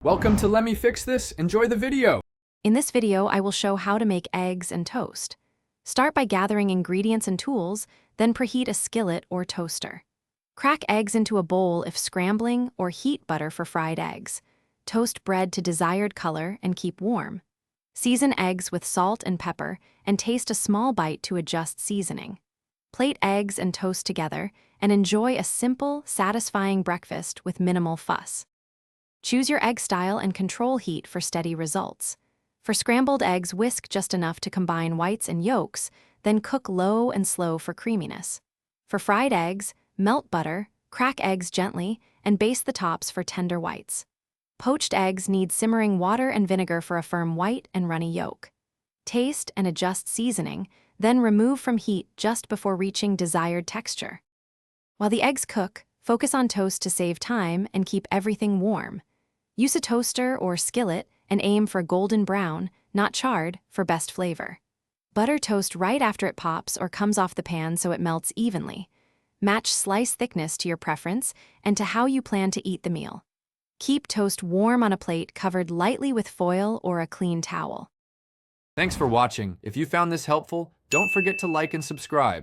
Welcome to Let Me Fix This. Enjoy the video. In this video, I will show how to make eggs and toast. Start by gathering ingredients and tools, then preheat a skillet or toaster. Crack eggs into a bowl if scrambling or heat butter for fried eggs. Toast bread to desired color and keep warm. Season eggs with salt and pepper and taste a small bite to adjust seasoning. Plate eggs and toast together and enjoy a simple, satisfying breakfast with minimal fuss. Choose your egg style and control heat for steady results. For scrambled eggs, whisk just enough to combine whites and yolks, then cook low and slow for creaminess. For fried eggs, melt butter, crack eggs gently, and baste the tops for tender whites. Poached eggs need simmering water and vinegar for a firm white and runny yolk. Taste and adjust seasoning, then remove from heat just before reaching desired texture. While the eggs cook, focus on toast to save time and keep everything warm. Use a toaster or skillet and aim for golden brown, not charred, for best flavor. Butter toast right after it pops or comes off the pan so it melts evenly. Match slice thickness to your preference and to how you plan to eat the meal. Keep toast warm on a plate covered lightly with foil or a clean towel. Thanks for watching. If you found this helpful, don't forget to like and subscribe.